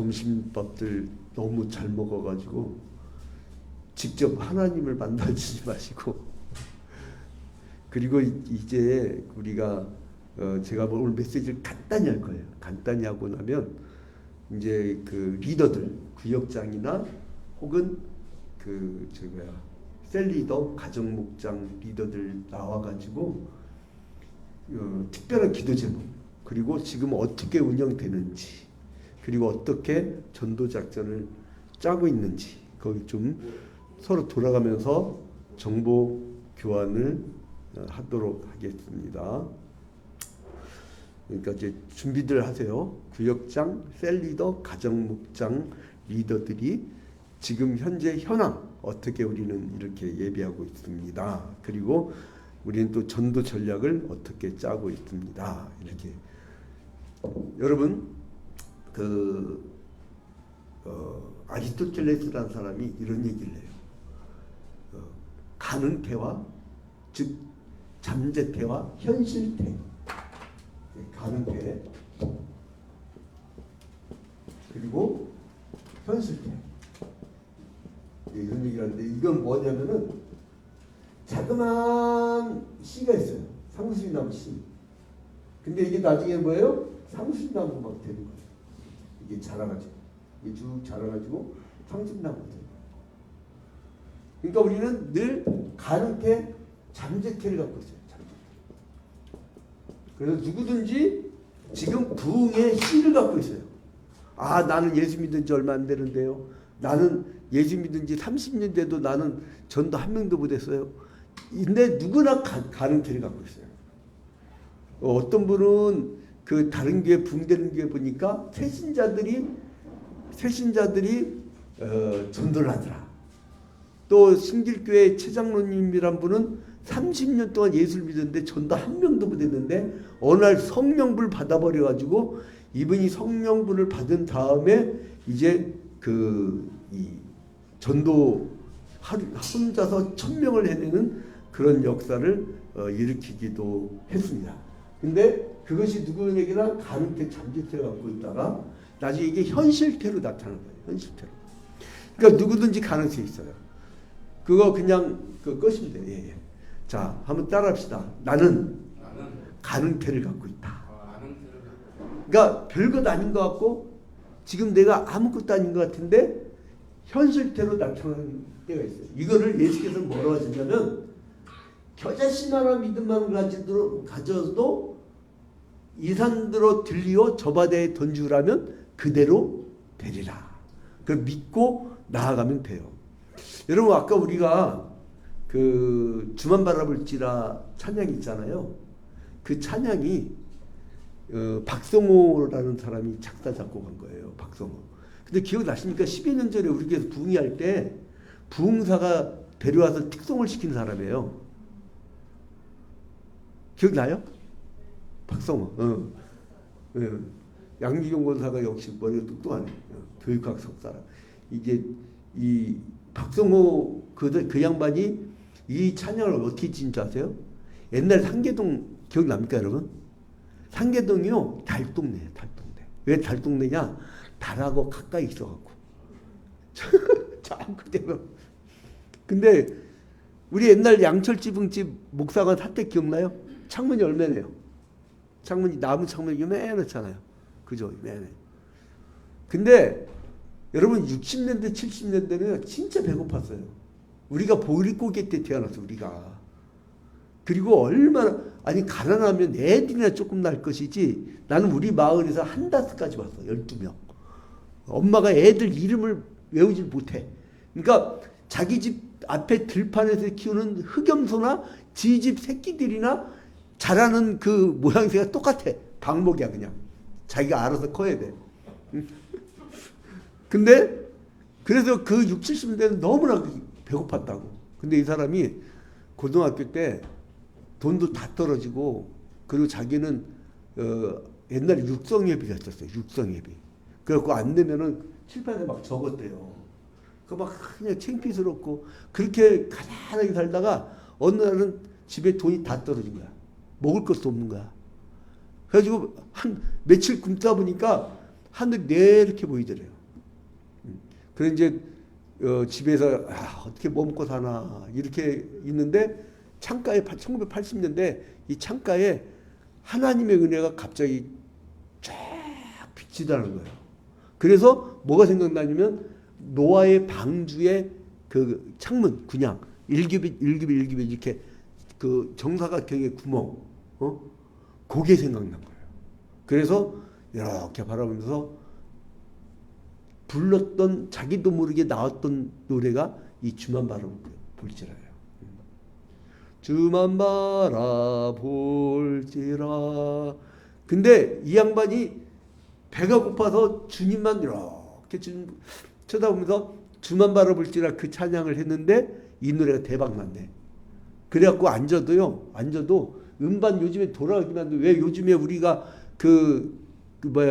점심밥들 너무 잘 먹어가지고 직접 하나님을 만나지 마시고 그리고 이제 우리가 제가 오늘 메시지를 간단히 할 거예요. 간단히 하고 나면 이제 그 리더들 구역장이나 혹은 그 셀리더 가정목장 리더들 나와가지고 특별한 기도 제목 그리고 지금 어떻게 운영되는지 그리고 어떻게 전도 작전을 짜고 있는지 거기 좀 서로 돌아가면서 정보 교환을 하도록 하겠습니다. 그러니까 이제 준비들 하세요. 구역장, 셀리더, 가정목장 리더들이 지금 현재 현황 어떻게 우리는 이렇게 예비하고 있습니다. 그리고 우리는 또 전도 전략을 어떻게 짜고 있습니다. 이렇게 여러분 아리스토텔레스라는 사람이 이런 얘기를 해요. 가능태와 즉 잠재태와 현실태. 가능태 그리고 현실태 이런 얘기를 하는데 이건 뭐냐면은 자그마한 씨가 있어요. 상수리나무 씨. 근데 이게 나중에 뭐예요? 상수리나무 막 되는 거예요. 이게 자라가지고 이게 쭉 자라가지고 상수리나무가 돼요. 그러니까 우리는 늘 가능태, 잠재태를 갖고 있어요. 그래서 누구든지 지금 부흥의 씨를 갖고 있어요. 아, 나는 예수 믿은 지 얼마 안 되는데요. 나는 예수 믿은 지 30년 돼도 나는 전도 한 명도 못 했어요. 근데 누구나 가능태를 갖고 있어요. 어떤 분은 그 다른 교회 부흥되는 교회 보니까 새신자들이 전도를 하더라. 또 신길교회 최장로님이란 분은 30년 동안 예수를 믿었는데 전도 한 명도 못 했는데 어느 날 성령불 받아버려가지고 이분이 성령불을 받은 다음에 이제 이 전도 혼자서 1000명을 해내는 그런 역사를 일으키기도 했습니다. 근데 그것이 누구에게나 가능태 잠재태를 갖고 있다가 나중에 이게 현실태로 나타나는 거예요. 현실태로. 그러니까 누구든지 가능성이 있어요. 그거 그냥 끄시면 돼요. 예. 자, 한번 따라합시다. 나는 가능태를 갖고 있다. 그러니까 별것 아닌 것 같고 지금 내가 아무것도 아닌 것 같은데 현실태로 나타나는 때가 있어요. 이거를 예수께서 뭐라고 하셨냐면 겨자씨만한 믿음만 가져도 이 산들어 들리어 저 바다에 던지라면 그대로 되리라. 그 믿고 나아가면 돼요. 여러분 아까 우리가 그 주만 바라볼지라 찬양 있잖아요. 그 찬양이 박성호라는 사람이 작사 작곡한 거예요. 박성호. 근데 기억나십니까? 10여 년 전에 우리 교회에서 부흥할 때 부흥사가 데려와서 특송을 시킨 사람이에요. 기억나요? 박성호. 양기경 권사가 역시 머리가 똑똑하네. 교육학 석사라. 이게 이 박성호 그 양반이 이 찬양을 어떻게 지은 줄 아세요? 옛날 상계동 기억납니까 여러분? 상계동이요 달동네예요. 달동네. 왜 달동네냐? 달하고 가까이 있어갖고. 참 그대로. 근데 우리 옛날 양철지붕집 목사가 사태 기억나요? 창문이 얼마네요? 창문이 나무 창문이 요만하잖아요. 그죠? 요만해. 근데 여러분 60년대 70년대는 진짜 배고팠어요. 우리가 보릿고개 때 태어났어 우리가. 그리고 얼마나 아니 가난하면 애들이나 조금 날 것이지 나는 우리 마을에서 한다스까지 왔어. 12명. 엄마가 애들 이름을 외우질 못해. 그러니까 자기 집 앞에 들판에서 키우는 흑염소나 지 집 새끼들이나 자라는 그 모양새가 똑같아. 방목이야 그냥. 자기가 알아서 커야 돼. 근데 그래서 그 60, 70년대는 너무나 배고팠다고. 근데 이 사람이 고등학교 때 돈도 다 떨어지고 그리고 자기는 옛날에 육성예비가 있었어요. 육성예비. 그래갖고 안 내면은 칠판에 막 적었대요. 그 막 그냥 창피스럽고 그렇게 가난하게 살다가 어느 날은 집에 돈이 다 떨어진 거야. 먹을 것도 없는 거야. 그래가지고 한 며칠 굶다 보니까 하늘이 이렇게 보이더래요. 그래 이제 집에서 어떻게 뭐 먹고 사나 이렇게 있는데 창가에 1980년대 이 창가에 하나님의 은혜가 갑자기 쫙 비치다는 거예요. 그래서 뭐가 생각나냐면 노아의 방주의 그 창문 그냥 1규빗 이렇게 그 정사각형의 구멍 그게 생각난 거예요. 그래서 이렇게 바라보면서 불렀던 자기도 모르게 나왔던 노래가 이 주만 바라볼지라예요. 주만 바라볼지라. 근데 이 양반이 배가 고파서 주님만 이렇게 쳐다보면서 주만 바라볼지라 그 찬양을 했는데 이 노래가 대박 났네. 그래갖고 앉아도 음반 요즘에 돌아가기만 하는데 왜 요즘에 우리가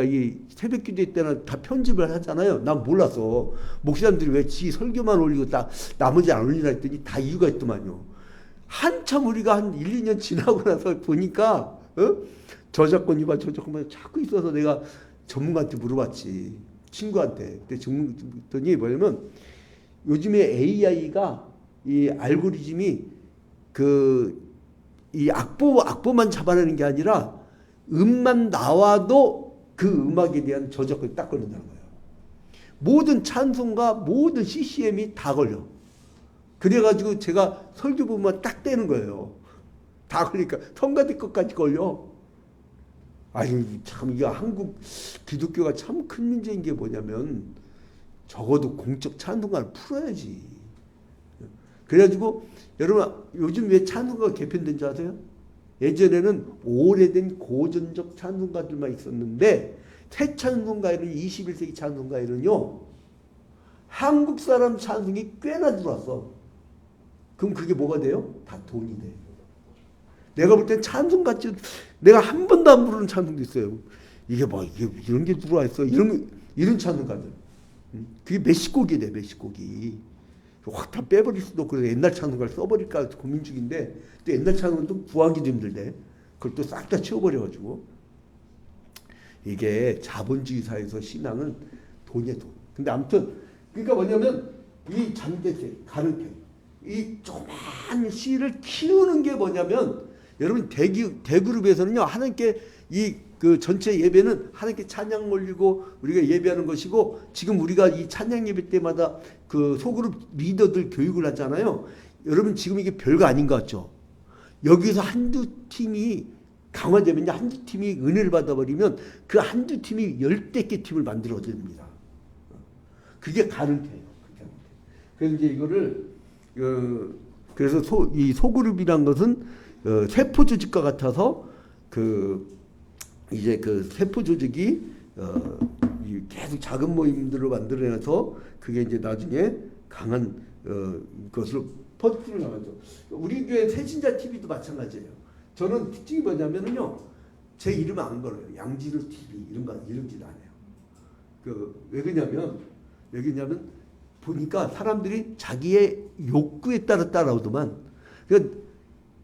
이 새벽 기도 때나 다 편집을 하잖아요. 난 몰랐어. 목사님들이 왜 지 설교만 올리고 나머지 안 올리나 했더니 다 이유가 있더만요. 한참 우리가 한 1, 2년 지나고 나서 보니까 저작권 위반 자꾸 있어서 내가 전문가한테 물어봤지. 친구한테. 그랬더니 뭐냐면 요즘에 AI가 이 알고리즘이 이 악보만 잡아내는 게 아니라 음만 나와도 그 음악에 대한 저작권이 딱 걸린다는 거예요. 모든 찬송가, 모든 CCM이 다 걸려. 그래가지고 제가 설교 보면 딱 떼는 거예요. 다 걸리니까 성가대 것까지 걸려. 아니 참 이게 한국 기독교가 참 큰 문제인 게 뭐냐면 적어도 공적 찬송가를 풀어야지. 그래가지고 여러분 요즘 왜 찬송가가 개편된 줄 아세요? 예전에는 오래된 고전적 찬송가들만 있었는데 새 찬송가에는 21세기 찬송가에는요 한국 사람 찬송이 꽤나 들어왔어. 그럼 그게 뭐가 돼요? 다 돈이 돼. 내가 볼 땐 찬송같이 내가 한 번도 안 부르는 찬송도 있어요. 이게 이런 게 들어와 있어. 이런 찬송가들. 그게 몇십 곡이 돼, 몇십 곡이. 확 다 빼버릴 수도 없고 옛날 찬송가를 써버릴까 고민 중인데 또 옛날 찬송은 또 구하기도 힘들대. 그걸 또 싹 다 치워버려가지고. 이게 자본주의 사회에서 신앙은 돈이야, 돈. 근데 아무튼 그러니까 뭐냐면 이 잠재세, 가르쳐 이 조그만 씨를 키우는 게 뭐냐면 여러분 대그룹에서는요 하나님께 그 전체 예배는 하나님께 찬양 올리고 우리가 예배하는 것이고 지금 우리가 이 찬양 예배 때마다 그 소그룹 리더들 교육을 하잖아요. 여러분 지금 이게 별거 아닌 것 같죠? 여기서 한두 팀이 강화되면요 한두 팀이 은혜를 받아버리면 그 한두 팀이 10개 팀을 만들어줍니다. 그게 가능해요. 그래서 이제 이거를 그래서 이 소그룹이란 것은 세포 조직과 같아서 이제 세포 조직이 계속 작은 모임들을 만들어내서 그게 이제 나중에 강한 것으로 퍼즐을 나가죠. 우리 교회 새신자 TV도 마찬가지예요. 저는 특징이 뭐냐면요, 제 이름 안 걸어요. 양지루 TV 이런지도 안 해요. 왜 그러냐면 보니까 사람들이 자기의 욕구에 따라 따라오더만. 그러니까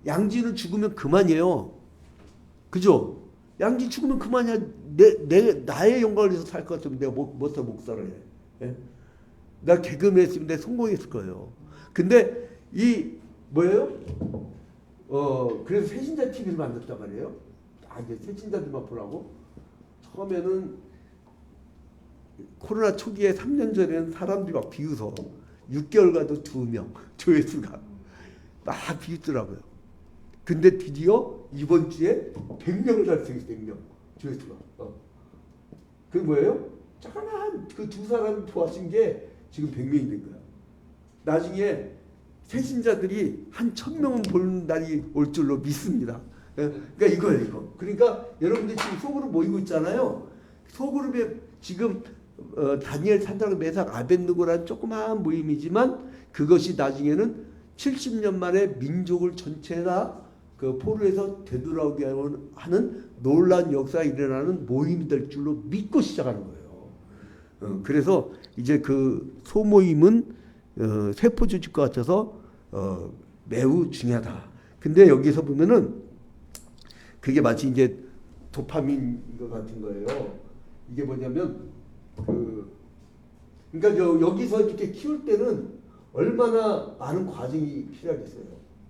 양지는 죽으면 그만이에요. 그죠? 양지 죽으면 그만이야. 나의 영광을 위해서 살 것 같으면 내가 못 살아야 해. 예? 나 개그맨 했으면 내가 성공했을 거예요. 근데 뭐예요? 그래서 새신자 TV를 만들었단 말이에요. 이제 새신자들만 보라고. 처음에는 코로나 초기에 3년 전에는 사람들이 막 비웃어. 6개월 가도 2명 조회수가 막 비웃더라고요. 근데 드디어 이번 주에 100명을 달성했어. 100명 조회수가. 그게 뭐예요? 조그만 그 두 사람이 도와준 게 지금 100명이 된 거야. 나중에 새신자들이 한 1000명은 보는 날이 올 줄로 믿습니다. 그러니까 이거예요, 이거. 그러니까 여러분들 지금 소그룹 모이고 있잖아요. 소그룹에 지금 다니엘 산드락 메삭 아벤누고라는 조그마한 모임이지만 그것이 나중에는 70년 만에 민족을 전체 다 그 포로에서 되돌아오게 하는 놀라운 역사가 일어나는 모임이 될 줄로 믿고 시작하는 거예요. 그래서 이제 그 소모임은 세포 조직과 같아서 매우 중요하다. 근데 여기서 보면은 그게 마치 이제 도파민 것 같은 거예요. 이게 뭐냐면 그러니까 여기서 이렇게 키울 때는 얼마나 많은 과정이 필요하겠어요.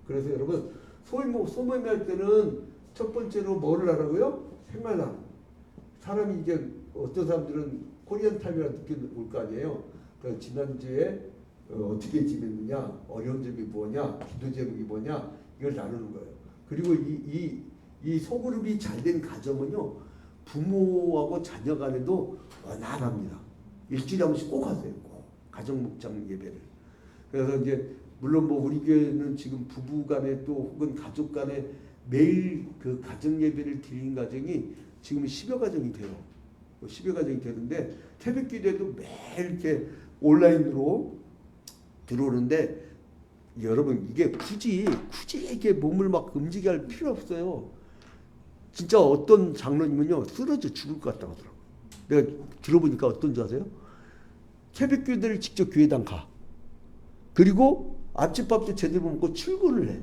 그래서 여러분 소모임할 때는 첫 번째로 뭐를 하라고요? 생활나. 사람이 이제 어떤 사람들은 코리안 타임이라는 게 올 거 아니에요. 그러니까 지난주에 어떻게 지냈느냐, 어려운 점이 뭐냐, 기도 제목이 뭐냐, 이걸 나누는 거예요. 그리고 이 소그룹이 잘 된 가정은요, 부모하고 자녀 간에도 원활합니다. 일주일에 한 번씩 꼭 하세요. 꼭. 가정 목장 예배를. 그래서 이제 물론 뭐 우리 교회는 지금 부부 간에 또 혹은 가족 간에 매일 그 가정 예배를 드리는 가정이 지금 10여 가정이 돼요. 10여 가정이 되는데 새벽 기도에도 매일 이렇게 온라인으로 들어오는데 여러분 이게 굳이 이게 몸을 막 움직이게 할 필요 없어요. 진짜 어떤 장로님은요 쓰러져 죽을 것 같다고 하더라고요. 내가 들어보니까 어떤 줄 아세요? 새벽 기도를 직접 교회당 가. 그리고 아침밥도 제대로 먹고 출근을 해.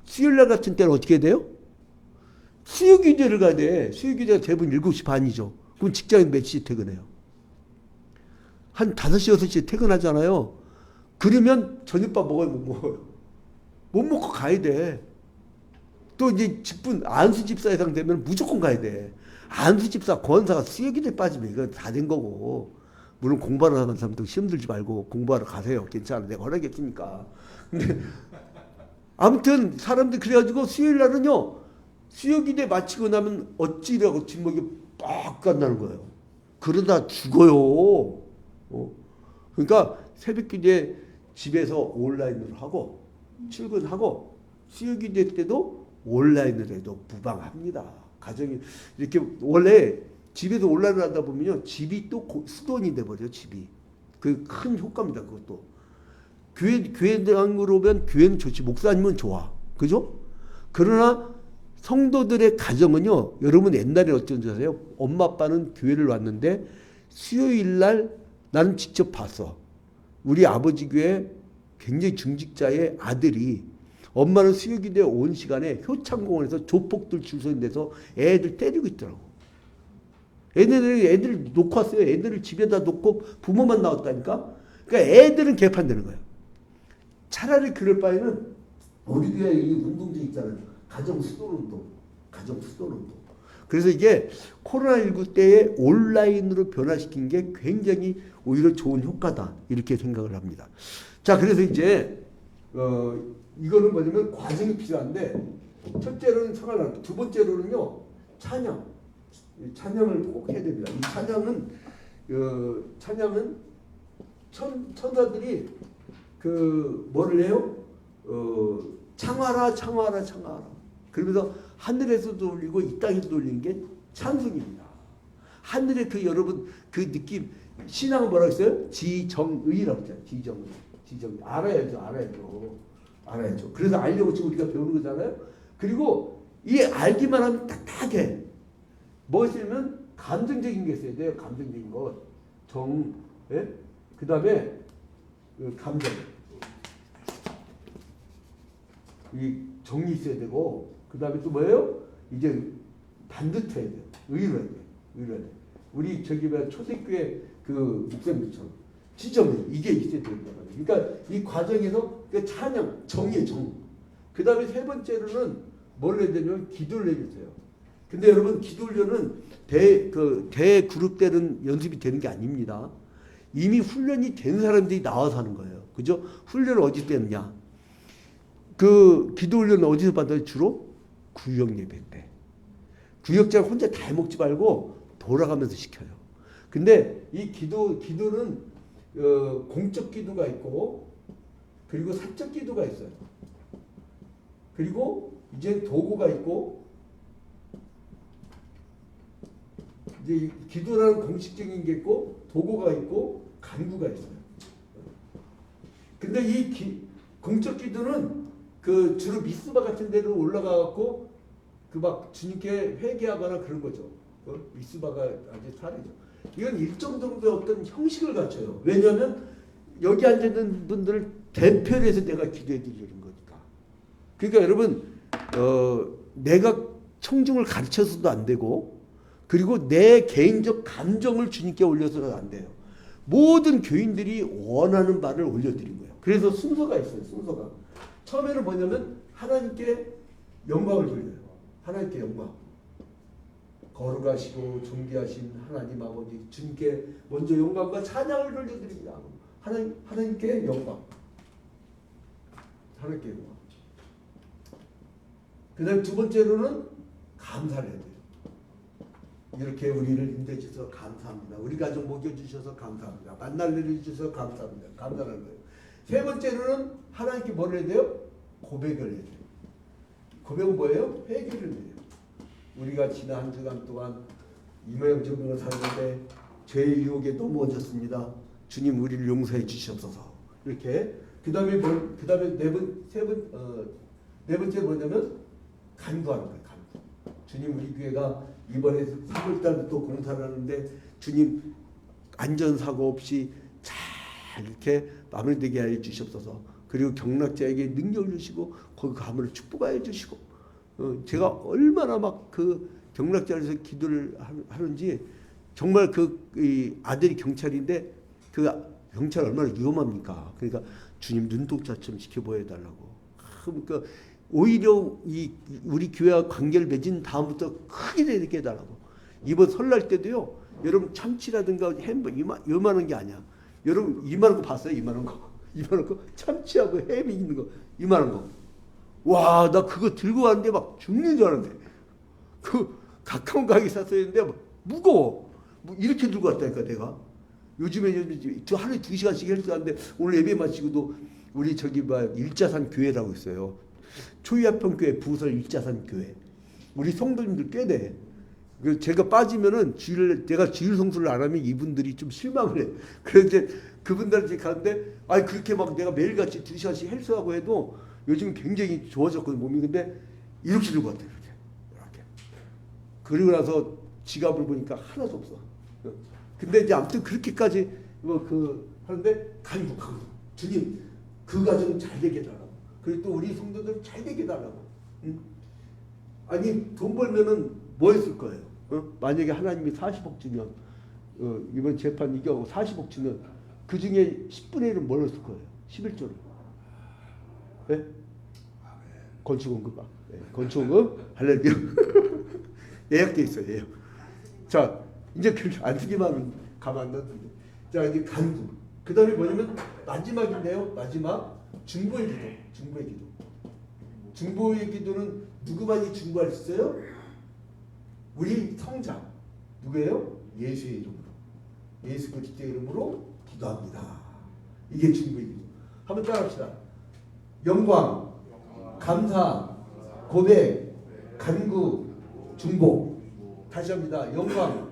수요일날 같은 때는 어떻게 돼요? 수요기도를 가야 돼. 수요기도가 대부분 7시 반이죠. 그럼 직장인 몇 시에 퇴근해요? 한 5시, 6시에 퇴근하잖아요. 그러면 저녁밥 먹어요, 못 먹어요? 못 먹고 가야 돼. 또 이제 직분, 안수집사 이상 되면 무조건 가야 돼. 안수집사, 권사가 수요기도에 빠지면 이거 다 된 거고. 물론 공부하러 가는 사람도 시험 들지 말고 공부하러 가세요. 괜찮아. 내가 허락했으니까. 근데 아무튼 사람들 그래가지고 수요일 날은요. 수요기대 마치고 나면 어찌라고 뒷목이 빡 간다는 거예요. 그러다 죽어요. 그러니까 새벽기대 집에서 온라인으로 하고 출근하고 수요기대 때도 온라인으로 해도 무방합니다. 가정이 이렇게 원래 집에서 온라인을 하다 보면요. 집이 또 수돈이 돼버려요. 집이. 그 큰 효과입니다. 그것도. 교회당으로 오면 교회는 좋지. 목사님은 좋아. 그죠? 그러나 성도들의 가정은요. 여러분 옛날에 어쩐지 아세요? 엄마 아빠는 교회를 왔는데 수요일 날 나는 직접 봤어. 우리 아버지 교회 굉장히 중직자의 아들이 엄마는 수요기도에 온 시간에 효창공원에서 조폭들 줄 서는 데서 애들 때리고 있더라고. 애들 놓고 왔어요. 애들을 집에다 놓고 부모만 나왔다니까. 그러니까 애들은 개판되는 거예요. 차라리 그럴 바에는 우리 교회 이 운동장 있잖아요. 가정 수도 운동. 그래서 이게 코로나19 때에 온라인으로 변화시킨 게 굉장히 오히려 좋은 효과다. 이렇게 생각을 합니다. 자, 그래서 이제 이거는 뭐냐면 과정이 필요한데 첫째로는 생활, 두 번째로는요 찬양. 찬양을 꼭 해야 됩니다. 이 찬양은 천사들이 뭐를 해요? 창하라. 그러면서 하늘에서도 울리고 이 땅에서도 울리는 게 찬송입니다. 하늘에 여러분 그 느낌 신앙은 뭐라고 했어요? 지정의라고 했잖아요. 지정의. 알아야죠. 그래서 알려고 지금 우리가 배우는 거잖아요. 그리고 이 알기만 하면 딱딱해. 무엇이냐면 감정적인 게 있어야 돼요. 감정적인 것. 예? 그 다음에 감정. 이 정이 있어야 되고 그 다음에 또 뭐예요? 이제 반듯해야 돼요. 의로해야 돼. 우리 초대교회 목사님처럼 지정이 이게 있어야 된다. 그러니까 이 과정에서 찬양, 정의 정. 그 다음에 세 번째로는 뭘 해야 되냐면 기도를 해야 돼요. 근데 여러분 기도 훈련은 대그룹 때는 연습이 되는 게 아닙니다. 이미 훈련이 된 사람들이 나와서 하는 거예요. 그죠? 훈련을 어디서 했느냐? 기도 훈련은 어디서 받아요? 주로 구역 예배 때. 구역장 혼자 다 해먹지 말고 돌아가면서 시켜요. 근데 이 기도는 공적 기도가 있고 그리고 사적 기도가 있어요. 그리고 이제 도구가 있고 이제 기도라는 공식적인 게 있고 도구가 있고 간구가 있어요. 근데 이 공적 기도는 주로 미스바 같은 데로 올라가 갖고 막 주님께 회개하거나 그런 거죠. 미스바가 아주 사례죠. 이건 일정 정도의 어떤 형식을 갖춰요. 왜냐하면 여기 앉아 있는 분들을 대표를 해서 내가 기도해 드리는 거니까. 그러니까 여러분 내가 청중을 가르쳐서도 안 되고 그리고 내 개인적 감정을 주님께 올려서는 안 돼요. 모든 교인들이 원하는 바를 올려드린 거예요. 그래서 순서가 있어요. 순서가. 처음에는 뭐냐면 하나님께 영광을 돌려요. 하나님께 영광. 거룩하시고 존귀하신 하나님 아버지 주님께 먼저 영광과 찬양을 돌려드립니다. 하나님께 영광. 하나님께 영광. 그 다음 두 번째로는 감사를 해야 돼요. 이렇게 우리를 인도해주셔서 감사합니다. 우리 가족 먹여주셔서 감사합니다. 만날 일을 주셔서 감사합니다. 감사하는 거예요. 세 번째로는 하나님께 뭘 해야 돼요? 고백을 해야 돼요. 고백은 뭐예요? 회개를 해야 돼요. 우리가 지난 한 주간 동안 이 모양 저 모양 살는데 죄의 유혹에 넘어졌습니다. 주님 우리를 용서해 주시옵소서. 이렇게 그 다음에 네 번째 뭐냐면 간구하는 거예요. 간구. 주님 우리 교회가 이번에 3월달부터 공사를 하는데 주님 안전사고 없이 잘 이렇게 마무리되게 하여 주시옵소서. 그리고 경락자에게 능력을 주시고 거기 가문을 축복하여 주시고 제가 얼마나 막 그 경락자에서 기도를 하는지 정말 이 아들이 경찰인데 그 경찰 얼마나 위험합니까? 그러니까 주님 눈독자처럼 지켜보여 달라고. 그러니까 오히려 우리 교회와 관계를 맺은 다음부터 크게 되게 해달라고. 이번 설날 때도요. 여러분 참치라든가 햄버거 이만한 게 아니야. 여러분 이만한 거 봤어요? 이만한 거. 이만한 거 참치하고 햄이 있는 거 이만한 거. 와, 나 그거 들고 왔는데 막 죽는 줄 알았는데 그 가까운 가게 샀었는데 무거워. 이렇게 들고 왔다니까 내가. 요즘에 하루에 2시간씩 헬스하는데 오늘 예배 마치고도 우리 저기 일자산 교회라고 있어요. 초이합평교회 부설 일자산 교회. 우리 성도님들 꽤 돼. 제가 빠지면은 내가 주일 성수를 안 하면 이분들이 좀 실망을 해. 그런데 그분들한테 가는데 그렇게 막 내가 매일같이 2시간씩 헬스하고 해도 요즘 굉장히 좋아졌거든 몸이. 근데 이렇게 들고 왔대. 이렇게. 그리고 나서 지갑을 보니까 하나도 없어. 근데 이제 아무튼 그렇게까지 하는데 간구. 주님 그 가정 잘 되게 해달라고. 그리고 또 우리 성도들 잘 되게 해달라고. 응? 아니 돈 벌면은 뭐 했을 거예요? 만약에 하나님이 40억 주면 이번 재판 이겨고 40억 주면 그 중에 10분의 1은 뭘 했을 거예요? 11조를. 네? 건축원금. 네. 건축원금 할렐루야. 예약돼 있어요. 예약. 자 이제 그렇게 안 쓰기만 가만 안 놨는데. 자 이제 간구. 그 다음에 뭐냐면 마지막인데요. 마지막 중보의 기도. 중보의 기도. 중보의 기도는 누구만이 중보할 수 있어요? 우리 성자. 누구예요? 예수의 이름으로. 예수 그리스도의 이름으로 기도합니다. 이게 중보의 기도. 한번 따라합시다. 영광, 감사, 고백, 간구, 중보. 다시 합니다. 영광,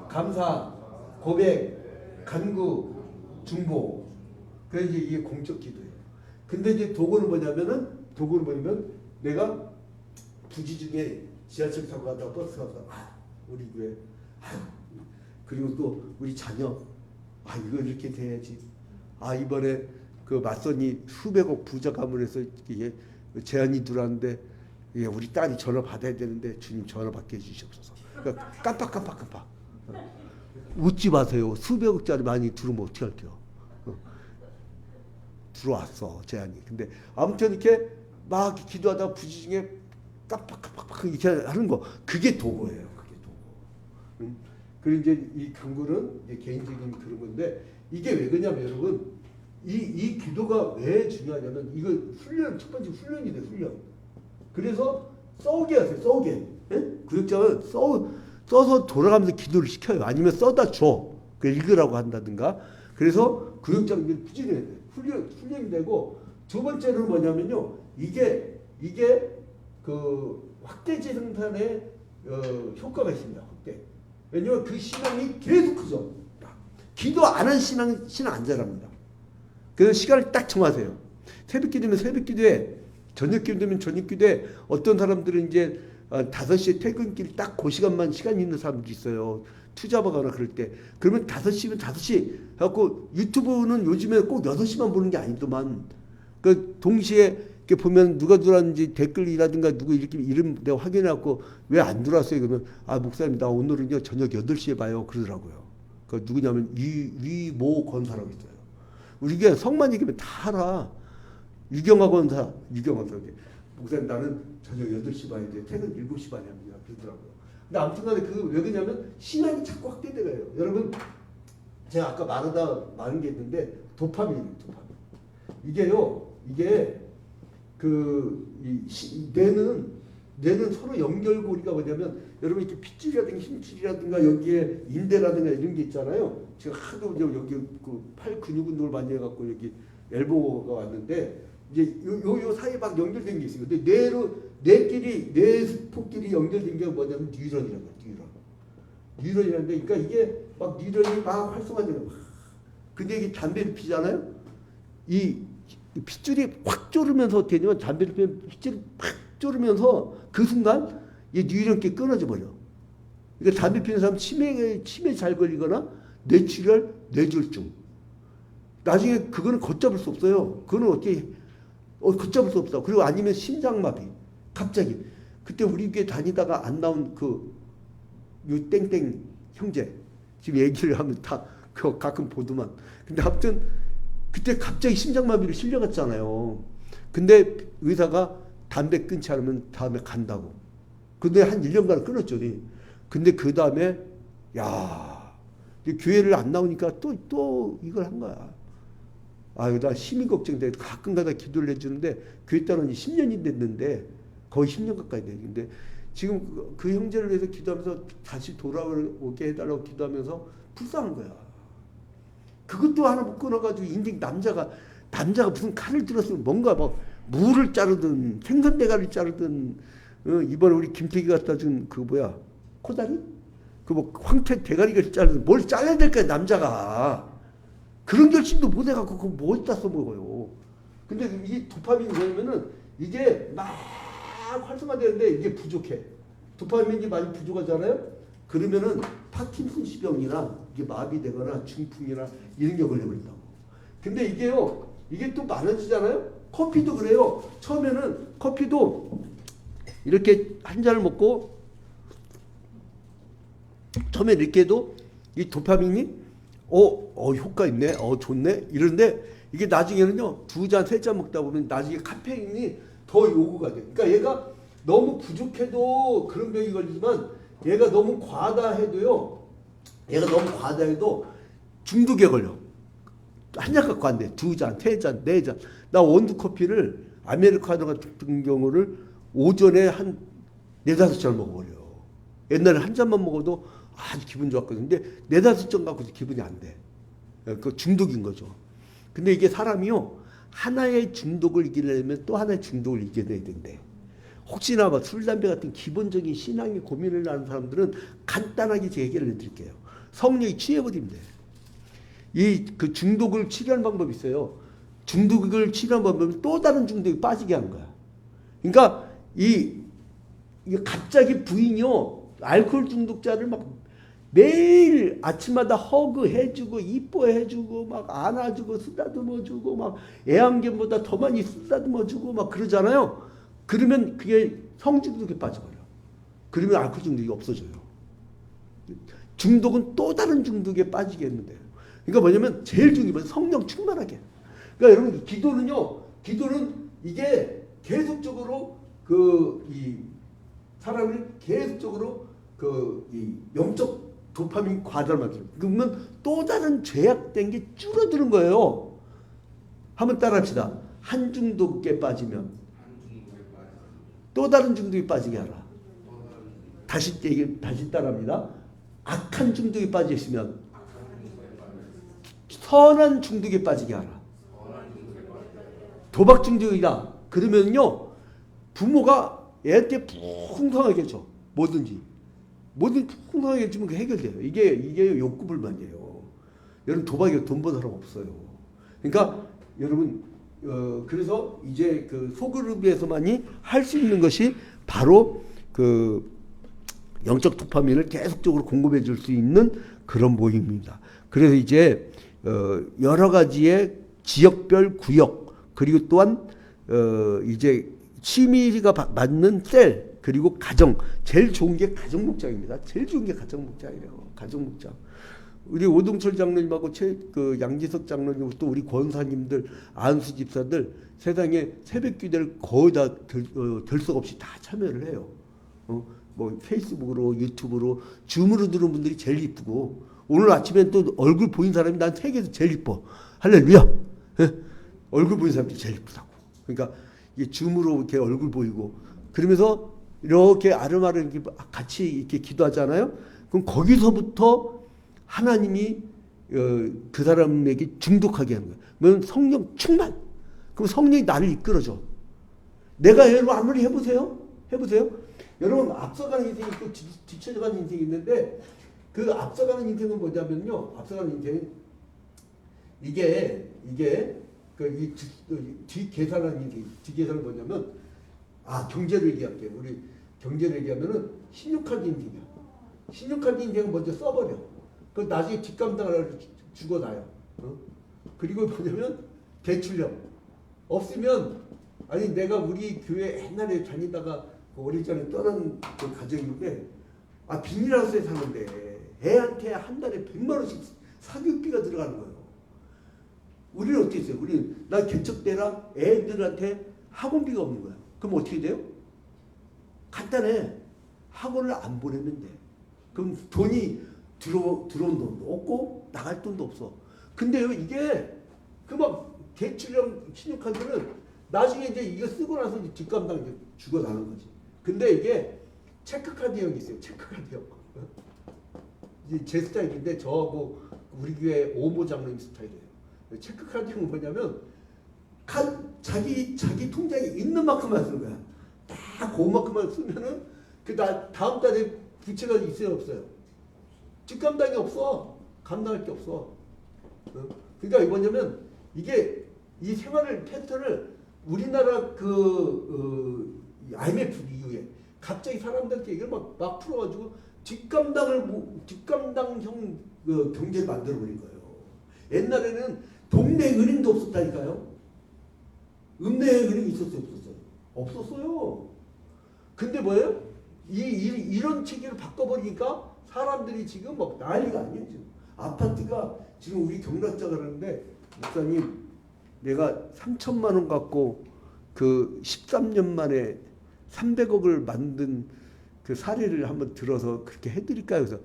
감사, 고백, 간구, 중보. 그래서 이게 공적 기도예요. 근데 이제 도구는 뭐냐면 내가 부지 중에 지하철 타고 가다가 버스 가서 우리 교회 그리고 또 우리 자녀 이거 이렇게 돼야지. 이번에 그 맞선이 수백억 부자 가문에서 제안이 들어왔는데 우리 딸이 전화 받아야 되는데 주님 전화 받게 해주시옵소서. 그러니까 깜빡. 웃지 마세요. 수백억짜리 많이 들어오면 어떻게 할게요? 들어왔어 제안이. 근데 아무튼 이렇게 막 기도하다가 부지 중에 깜빡 이렇게 하는 거 그게 도구예요. 그게 도구. 그리고 이제 이 간구는 개인적인 그런 건데 이게 왜 그러냐면 여러분 이 기도가 왜 중요하냐면 이거 첫 번째 훈련이 돼. 훈련. 그래서 써오게 하세요. 써오게. 구역장은 써서 돌아가면서 기도를 시켜요. 아니면 써다 줘. 읽으라고 한다든가. 그래서 구역장들 꾸준히 훈련이 되고 두 번째로는 뭐냐면요. 이게 그 확대지 생산에 효과가 있습니다. 확대. 왜냐면 그 신앙이 계속 크죠. 기도 안 한 신앙 안 자랍니다. 그래서 시간을 딱 정하세요. 새벽 기도면 새벽 기도에, 저녁 기도면 저녁 기도에. 어떤 사람들은 이제 5시에 퇴근길 딱 그 시간만 시간이 있는 사람도 있어요. 투잡하거나 그럴 때. 그러면 5시면 5시 해갖고 유튜브는 요즘에 꼭 6시만 보는 게 아니더만. 그 동시에 이렇게 보면 누가 들어왔는지 댓글이라든가 누구 이렇게 이름 내가 확인해갖고 왜 안 들어왔어요? 그러면 아 목사님 나 오늘은요 저녁 8시에 봐요 그러더라고요. 그 누구냐면 위모 권사라고 있어요. 우리가 성만 얘기하면 다 알아. 유경화 권사 목사님 나는 저녁 8시 봐야 돼. 퇴근 7시 반에 합니다. 그러더라고요. 근데 아무튼 간에 왜 그러냐면 신앙이 자꾸 확대돼가요. 여러분 제가 아까 말한 게 있는데 도파민이에요. 도파민. 이게 뇌는 서로 연결고리가 뭐냐면 여러분 이렇게 핏줄이라든가 힘줄이라든가 여기에 인대라든가 이런 게 있잖아요. 제가 하도 여기 그 팔 근육 운동을 많이 해갖고 여기 엘보가 왔는데 이제 요 사이에 막 연결된 게 있어요. 근데 뇌포끼리 연결된 게 뭐냐면 뉴런이라는 거예요. 뉴런이라는데 그러니까 이게 막 뉴런이 막 활성화되는 거야. 근데 이게 담배를 피잖아요. 이 핏줄이 확 졸으면서 어떻게 되냐면 담배를 피면 핏줄이 확 졸으면서 그 순간 이 뉴런이 끊어져 버려. 그러니까 담배 피는 사람 치매에 잘 걸리거나 뇌출혈, 뇌졸중. 나중에 그거는 걷잡을 수 없어요. 그거는 어떻게 걷잡을 수 없어. 그리고 아니면 심장마비. 갑자기 그때 우리 교회 다니다가 안 나온 요 땡땡 형제 지금 얘기를 하면 다 그 가끔 보더만. 근데 아무튼 그때 갑자기 심장마비로 실려갔잖아요. 근데 의사가 담배 끊지 않으면 다음에 간다고. 근데 한 1년간 끊었죠. 근데 그 다음에 교회를 안 나오니까 또 이걸 한 거야. 나 심히 걱정돼. 가끔가다 기도를 해주는데 교회 따라온 지 10년이 됐는데 거의 10년 가까이 돼. 근데 지금 그 형제를 위해서 기도하면서 다시 돌아오게 해달라고 기도하면서 불쌍한 거야. 그것도 하나 못 끊어가지고 인생 남자가 무슨 칼을 들었으면 뭔가 막 무를 자르든 생선 대가리를 자르든 이번에 우리 김태기 갖다 준 코다리? 황태 대가리를 자르든 뭘 잘라야 될까요 남자가. 그런 결심도 못 해갖고 그거 뭐에다 써먹어요. 근데 이 도파민이 뭐냐면은 이게 막 활성화되는데 이게 부족해. 도파민이 많이 부족하잖아요. 그러면은 파킨슨병이나 이게 마비되거나 중풍이나 이런 게 걸려버린다고. 근데 이게 또 많아지잖아요. 커피도 그래요. 처음에는 커피도 이렇게 한 잔을 먹고 처음에 이렇게 해도 이 도파민이 효과 있네, 좋네 이런데 이게 나중에는요 2잔, 3잔 먹다 보면 나중에 카페인이 더 요구가 돼. 그러니까 얘가 너무 부족해도 그런 병이 걸리지만 얘가 너무 과하다 해도 중독에 걸려. 한 잔 갖고 안 돼. 2잔, 3잔, 4잔. 나 원두커피를 아메리카노 같은 경우를 오전에 한 4-5잔 먹어버려. 옛날에 한 잔만 먹어도 아주 기분 좋았거든. 근데 4-5잔 갖고도 기분이 안 돼. 그 중독인 거죠. 근데 이게 사람이요. 하나의 중독을 이기려면 또 하나의 중독을 이겨내야 된대. 혹시나 술, 담배 같은 기본적인 신앙의 고민을 하는 사람들은 간단하게 제 얘기를 해드릴게요. 성령이 취해버리면 돼. 그 중독을 치료하는 방법이 있어요. 중독을 치료하는 방법은 또 다른 중독이 빠지게 하는 거야. 그러니까 이게 갑자기 부인이요. 알코올 중독자를 막 매일 아침마다 허그해주고 이뻐해주고 막 안아주고 쓰다듬어주고 막 애완견보다 더 많이 쓰다듬어주고 막 그러잖아요. 그러면 그게 성중독에 빠져버려. 그러면 알코올 중독이 없어져요. 중독은 또 다른 중독에 빠지게 했는데요. 그러니까 뭐냐면 제일 중요한 건 성령 충만하게. 그러니까 여러분 기도는 이게 계속적으로 이 사람을 계속적으로 이 영적 도파민 과다를 만들어요. 그러면 또 다른 죄악된 게 줄어드는 거예요. 한번 따라합시다. 한 중독에 빠지면 또 다른 중독에 빠지게 하라. 다시 따라합니다. 악한 중독에 빠져 있으면 선한 중독에 빠지게 하라. 도박 중독이다. 그러면요 부모가 애한테 풍성하게 줘. 뭐든 풍성하게 해주면 그 해결돼요. 이게 욕구 불만이에요. 여러분 도박에 돈 버는 사람 없어요. 그러니까 여러분 그래서 이제 그 소그룹에서만이 할 수 있는 것이 바로 그 영적 도파민을 계속적으로 공급해 줄 수 있는 그런 모임입니다. 그래서 이제 여러 가지의 지역별 구역 그리고 또한 이제 취미가 맞는 셀 그리고 가정 제일 좋은 게 가정 목장입니다. 제일 좋은 게 가정 목장이에요. 가정 목장. 우리 오동철 장로님하고 그 양지석 장로님 또 우리 권사님들 안수 집사들 세상에 새벽 기도를 거의 다 결석 없이 다 참여를 해요. 뭐 페이스북으로 유튜브로 줌으로 들은 분들이 제일 이쁘고 오늘 아침에 또 얼굴 보인 사람이 난 세계에서 제일 이뻐. 할렐루야. 얼굴 보인 사람이 제일 이쁘다고. 그러니까 이게 줌으로 이렇게 얼굴 보이고 그러면서 이렇게 아름아름 이렇게 같이 이렇게 기도하잖아요. 그럼 거기서부터 하나님이 그 사람에게 중독하게 하는 거예요. 그러면 성령 충만. 그럼 성령이 나를 이끌어줘. 내가 여러분 아무리 해보세요. 여러분 앞서가는 인생이 있고 뒤쳐져가는 인생이 있는데 그 앞서가는 인생은 뭐냐면요. 앞서가는 인생은 이게 그 뒤 계산하는 인생. 뒤 계산은 뭐냐면 경제를 얘기할게요. 우리 경제를 얘기하면은 신용카드 인생이야. 신용카드 인생은 먼저 써버려. 그 나중에 뒷감당을 죽어놔요. 그리고 뭐냐면 대출령 없으면 아니 내가 우리 교회 옛날에 다니다가 오래전에 떠난 그 가정인데 비닐하우스에 사는데 애한테 한 달에 100만 원씩 사교육비가 들어가는 거예요. 우리는 어떻게 했어요? 나 개척대라 애들한테 학원비가 없는 거야. 그럼 어떻게 돼요? 간단해. 학원을 안 보내면 돼. 그럼 돈이 들어온 돈도 없고 나갈 돈도 없어. 근데요 이게 그 막 대출형 신용카드는 나중에 이제 이거 쓰고 나서 이제 뒷감당 이제 죽어나는 거지. 근데 이게 체크카드형이 있어요. 체크카드형. 이제 제 스타일인데 저하고 우리 교회 오모 장로님 스타일이에요. 체크카드형은 뭐냐면 자기 통장에 있는 만큼만 쓰는 거야. 딱 그만큼만 쓰면은 그 다음 달에 부채가 있어요 없어요? 뒷감당이 없어. 감당할 게 없어. 그러니까 뭐냐면 이게 이 생활을 패턴을 우리나라 IMF 이후에 갑자기 사람들한테 이걸 막 풀어가지고 뒷감당형 경제를 만들어 버린 거예요. 옛날에는 동네 은행도 없었다니까요. 읍내 은행이 있었어요, 없었어요? 없었어요. 근데 뭐예요? 이런 체계를 바꿔버리니까 사람들이 지금 막 난리가 아니에요. 지금 아파트가 지금 우리 경락자가 그러는데 목사님 내가 3천만 원 갖고 그 13년 만에 300억을 만든 그 사례를 한번 들어서 그렇게 해드릴까요? 그래서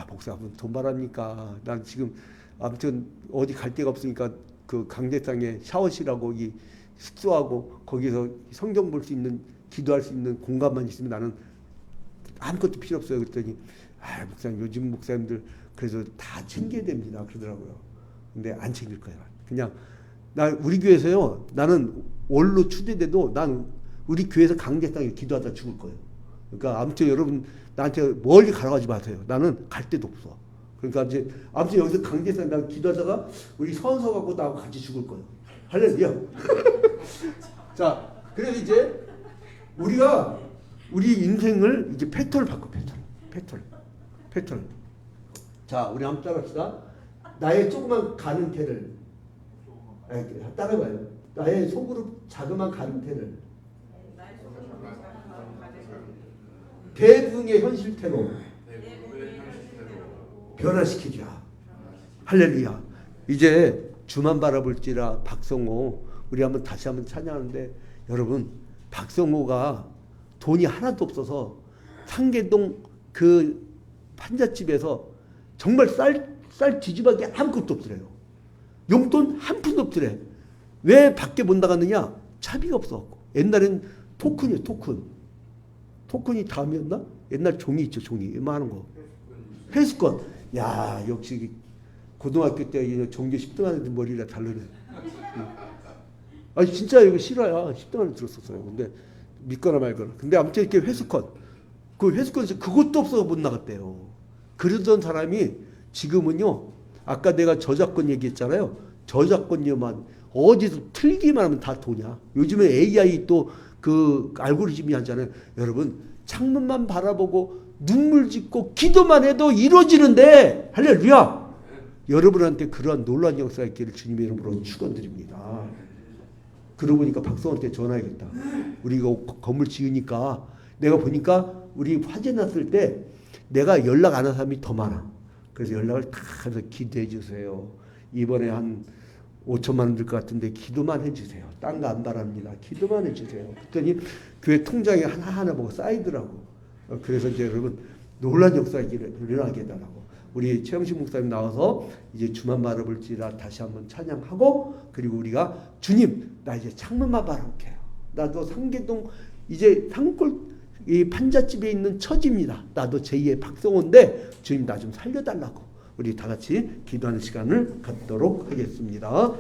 목사 한번 돈 말합니까? 난 지금 아무튼 어디 갈 데가 없으니까 그 강대상에 샤워실하고 이 숙소하고 거기서 성경 볼 수 있는 기도할 수 있는 공간만 있으면 나는 아무것도 필요 없어요. 그랬더니 목사님 요즘 목사님들 그래서 다 챙겨야 됩니다 그러더라고요. 근데 안 챙길 거예요. 그냥 우리 교회에서요. 나는 원로 추대돼도 난 우리 교회에서 강대상에 기도하다 죽을 거예요. 그러니까 아무튼 여러분 나한테 멀리 가라가지 마세요. 나는 갈 데도 없어. 그러니까 이제 아무튼 여기서 강대상 나 기도하다가 우리 선서하고 나하고 같이 죽을 거예요. 할렐루야. 자, 그래서 이제 우리가 우리 인생을 이제 패턴을 바꿔 패턴. 자, 우리 한번 따라합시다. 나의 조그만 가는 태를 따라해봐요. 나의 소그룹 자그만 가는 태를 대붕의 현실태로 변화시키자. 할렐루야. 이제 주만 바라볼지라 박성호 우리 다시 한번 찬양하는데 여러분 박성호가 돈이 하나도 없어서 상계동 그 판잣집에서 정말 쌀 뒤집어기 아무것도 없더래요. 용돈 한 푼도 없더래. 왜 밖에 못 나갔느냐? 차비가 없어갖고. 옛날엔 토큰이에요. 토큰이 다음이었나? 옛날 종이 있죠. 종이 이만한 거. 회수권. 야 역시 고등학교 때 종교 10등 하는 머리가 다르네. 아니 진짜 이거 실화야. 10등 안에 들었었어요. 근데 믿거나 말거나. 근데 아무튼 이렇게 회수권. 그 회수권 그것도 없어서 못 나갔대요. 그러던 사람이 지금은요. 아까 내가 저작권 얘기했잖아요. 저작권료만 어디서 틀기만 하면 다 돈이야. 요즘에 AI 또 그 알고리즘이 하잖아요. 여러분 창문만 바라보고 눈물 짓고 기도만 해도 이루어지는데 할렐루야. 여러분한테 그러한 놀라운 역사가 있기를 주님의 이름으로 축원드립니다. 그러고 보니까 박성원한테 전화해야겠다. 우리 이거 건물 지으니까 내가 보니까 우리 화재 났을 때 내가 연락 안 한 사람이 더 많아. 그래서 연락을 다 해서 기도해 주세요. 이번에 한 5천만 원 들 것 같은데 기도만 해주세요. 딴 거 안 바랍니다. 기도만 해주세요. 그랬더니 교회 통장에 하나하나 보고 쌓이더라고. 그래서 이제 여러분 놀란 역사가 일어나게 해달라고. 우리 최영식 목사님 나와서 이제 주만 바라볼지라 다시 한번 찬양하고, 그리고 우리가 주님 나 이제 창문만 바라볼게요. 나도 상계동 이제 상골 이 판잣집에 있는 처지입니다. 나도 제2의 박성호인데 주님 나 좀 살려달라고 우리 다 같이 기도하는 시간을 갖도록 하겠습니다.